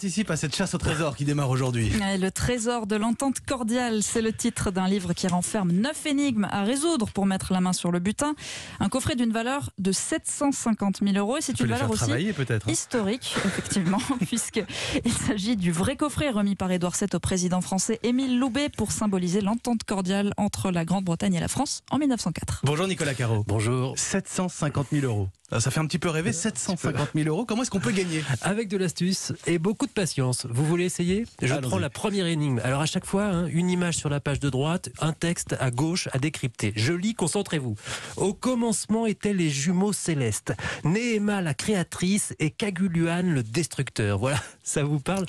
participe à cette chasse au trésor qui démarre aujourd'hui. Et le trésor de l'entente cordiale, c'est le titre d'un livre qui renferme 9 énigmes à résoudre pour mettre la main sur le butin. Un coffret d'une valeur de 750 000 €. Et c'est une valeur aussi historique, effectivement, puisqu'il s'agit du vrai coffret remis par Édouard VII au président français Émile Loubet pour symboliser l'entente cordiale entre la Grande-Bretagne et la France en 1904. Bonjour Nicolas Caro. Bonjour. 750 000 €. Ça fait un petit peu rêver, 750 000 €. Comment est-ce qu'on peut gagner ? Avec de l'astuce et beaucoup de patience. Vous voulez essayer ? Je prends la première énigme. Alors à chaque fois, une image sur la page de droite, un texte à gauche à décrypter. Je lis, concentrez-vous. Au commencement étaient les jumeaux célestes. Néhéma la créatrice et Kaguluan le destructeur. Voilà, ça vous parle ?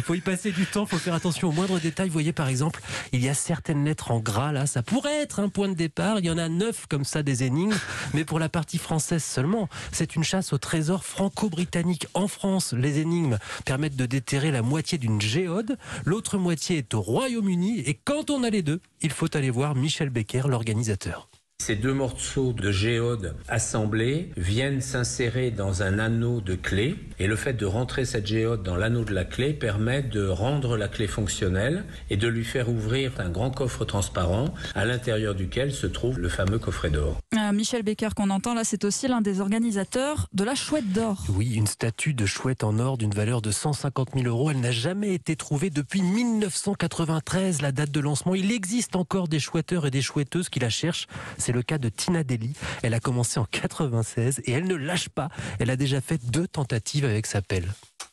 Faut y passer du temps, faut faire attention aux moindres détails. Vous voyez par exemple, il y a certaines lettres en gras là, ça pourrait être un point de départ. Il y en a 9 comme ça des énigmes, mais pour la partie française seulement. C'est une chasse au trésor franco-britannique. En France, les énigmes permettent de déterrer la moitié d'une géode. L'autre moitié est au Royaume-Uni. Et quand on a les deux, il faut aller voir Michel Becker, l'organisateur. Ces deux morceaux de géode assemblés viennent s'insérer dans un anneau de clé et le fait de rentrer cette géode dans l'anneau de la clé permet de rendre la clé fonctionnelle et de lui faire ouvrir un grand coffre transparent à l'intérieur duquel se trouve le fameux coffret d'or. Michel Becker qu'on entend là, c'est aussi l'un des organisateurs de la chouette d'or. Oui, une statue de chouette en or d'une valeur de 150 000 €. Elle n'a jamais été trouvée depuis 1993, la date de lancement. Il existe encore des chouetteurs et des chouetteuses qui la cherchent. C'est le cas de Tina Deli. Elle a commencé en 96 et elle ne lâche pas. Elle a déjà fait 2 tentatives avec sa pelle.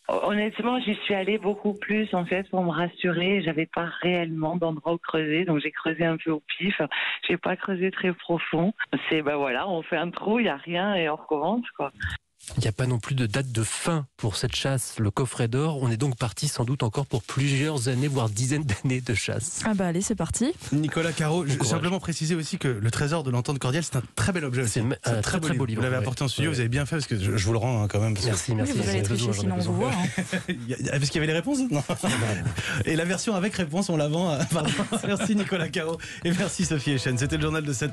Honnêtement, j'y suis allée beaucoup plus en fait pour me rassurer. J'avais pas réellement d'endroit où creuser, donc j'ai creusé un peu au pif. J'ai pas creusé très profond. C'est voilà, on fait un trou, il y a rien et on recommence quoi. Il n'y a pas non plus de date de fin pour cette chasse, le coffret d'or. On est donc parti sans doute encore pour plusieurs années, voire dizaines d'années de chasse. Ah bah allez, c'est parti. Nicolas Caro, je simplement préciser aussi que le trésor de l'entente cordiale, c'est un très bel objet. C'est un très beau livre. Vous l'avez apporté en studio, vous avez bien fait parce que je vous le rends quand même. Merci. Oui, vous allez tricher sinon on vous voit. Parce qu'il y avait les réponses ? Non. Et la version avec réponse, on la vend. Merci Nicolas Caro et merci Sophie Echen. C'était le journal de 7h.